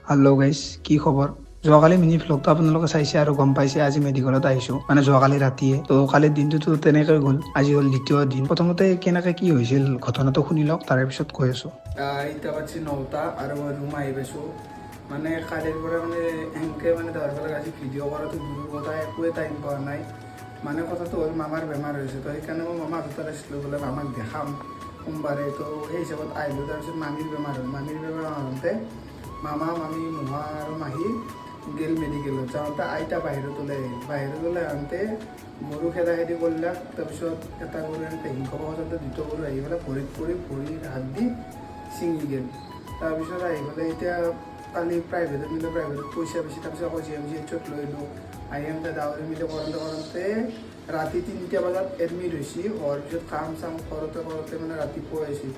Hello' guys, কি খবৰ? যোৱাকালি মিনি ভ্লগটো আপোনালোকে চাইছে আৰু গম পাইছে আজি মেডিকেলত আহিছো, মানে যোৱাকালি ৰাতিয়ে। তো কালিৰ দিনটোতো তেনেকৈ গ'ল, আজি হ'ল দ্বিতীয় দিন। প্ৰথমতে কেনেকে কি হৈছিল ঘটনাটো শুনি লওক, তাৰে পিছত কৈ আছো। এতিয়া পাচ্ছি 9টা আৰু মই ৰুম আহি পাইছোঁ। মানে কালিৰ পৰা মানে এনেকৈ মানে ধৰক আজি ভিডিঅ' কৰাটো দূৰৰ কথা, একোৱে টাইম পোৱা নাই। মানে কথাটো হ'ল মামাৰ বেমাৰ হৈছে, তো সেইকাৰণে মই মামাৰ হাতত আছিলোঁ, বোলে মামাক দেখাম সোমবাৰে। তো সেই হিচাপত আহিলোঁ। তাৰপিছত মামীৰ বেমাৰ হ'ল, মামীৰ বেমাৰ হওঁতে মামা মামী মহা আৰু মাহী গেল মেডিকেলত। যাওঁতে আইতা বাহিৰত ওলাই আহোঁতে গৰু খেদা খেদি কৰিলাক। তাৰপিছত এটা গৰু এনেকৈ হিংস পাওঁতে দুটা গৰু আহি পেলাই ভৰিত পৰি ভৰিৰ হাত দি ছিঙি গ'ল। তাৰপিছত আহি পেলাই এতিয়া কালি প্ৰাইভেটত নিলোঁ, প্ৰাইভেটত পইচা বেছি, তাৰপিছত আকৌ GMCHত লৈ আহিলোঁ। আহি এনেকৈ ডাৱৰী মিলি কৰোঁতে ৰাতি 3টা বজাত এডমিট হৈছি। হোৱাৰ পিছত কাম চাম কৰোঁতে মানে ৰাতিপুৱা আহিছিল।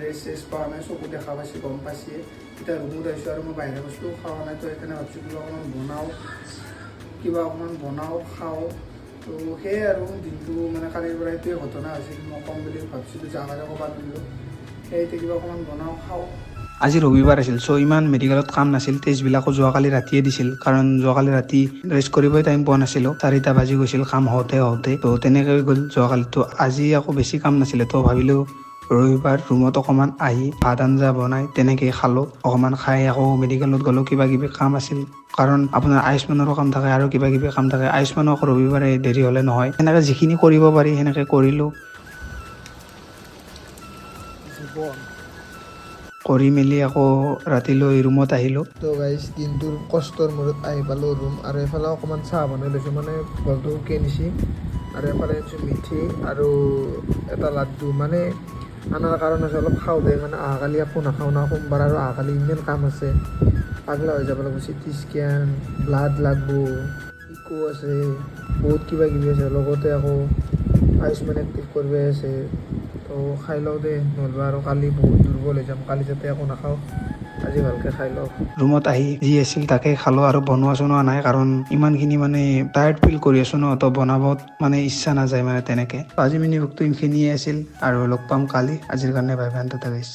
ৰেষ্ট চেষ্ট পোৱা নাই, চকু দেখা পাইছে, গম পাইছে। এতিয়া ৰুমত আহিছোঁ আৰু মই বাহিৰা বস্তু খোৱা নাই, তো সেইকাৰণে ভাবছোঁ কিবা অকণমান বনাওঁ খাওঁ। তো সেয়ে আৰু দিনটো মানে কালিৰ পৰা সেইটোৱে ঘটনা হৈছিল। মই ক'ম বুলি ভাবছিলোঁ, জাগাতে ক'ৰবাত দিলোঁ, সেইটো কিবা অকণমান বনাওঁ খাওঁ। আজি ৰবিবাৰ আছিল, চ' ইমান মেডিকেলত কাম নাছিল। টেষ্টবিলাকো যোৱাকালি ৰাতিয়ে দিছিল, কাৰণ যোৱাকালি ৰাতি ৰেষ্ট কৰিবই টাইম পোৱা নাছিলোঁ। 4টা বাজি গৈছিল কাম হওঁতে। তো তেনেকৈ গ'ল যোৱাকালিতো। আজি আকৌ বেছি কাম নাছিলে, তো ভাবিলোঁ ৰবিবাৰ ৰুমত অকণমান আহি ভাত আঞ্জা বনাই তেনেকৈ খালোঁ। অকণমান খাই আকৌ মেডিকেলত গ'লোঁ, কিবা কিবি কাম আছিল। কাৰণ আপোনাৰ আয়ুস্মানৰো কাম থাকে আৰু কিবা কিবি কাম থাকে। আয়ুস্মানো আকৌ ৰবিবাৰে দেৰি হ'লে নহয়, সেনেকৈ যিখিনি কৰিব পাৰি সেনেকৈ কৰিলোঁ। কৰি মেলি আকৌ ৰাতিলৈ ৰুমত আহিলোঁ। তো গাইজ দিনটোৰ কষ্টৰ মূৰত আহি পালোঁ ৰুম, আৰু এইফালে অকণমান চাহ বনাই লৈছোঁ, মানে গলটো শুকিয়ে নিছি। আৰু এফালে আনিছোঁ মিঠি আৰু এটা লাড্ডু, মানে আনাৰ কাৰণ আছে অলপ খাওঁ দে, মানে অহাকালি একো নাখাওঁ না সোমবাৰ, আৰু অহাকালি ইমান কাম আছে, পাগলা হৈ যাব লাগিব। CT স্কেন, ব্লাড লাগব, ইকো আছে, বহুত কিবা কিবি আছে। লগতে আকৌ আয়ুষ্মান এক্টিভ কৰিব আছে। তো খাই লওঁ দে, নহ'লে আৰু কালি বহুত দুৰ্বল হৈ যাম। কালি যাতে একো নাখাওঁ, আজি ভালকৈ খাই লওঁ। ৰুমত আহি যি আছিল তাকে খালোঁ, আৰু বনোৱা চনোৱা নাই, কাৰণ ইমানখিনি মানে টায়াৰ্ড ফিল কৰি আছোঁ ন, তো বনাবত মানে ইচ্ছা নাযায় মানে তেনেকৈ। আজি মিনি ভ্লগটো এইখিনিয়ে আছিল, আৰু লগ পাম কালি। আজিৰ কাৰণে বাই বাই, গাইছ।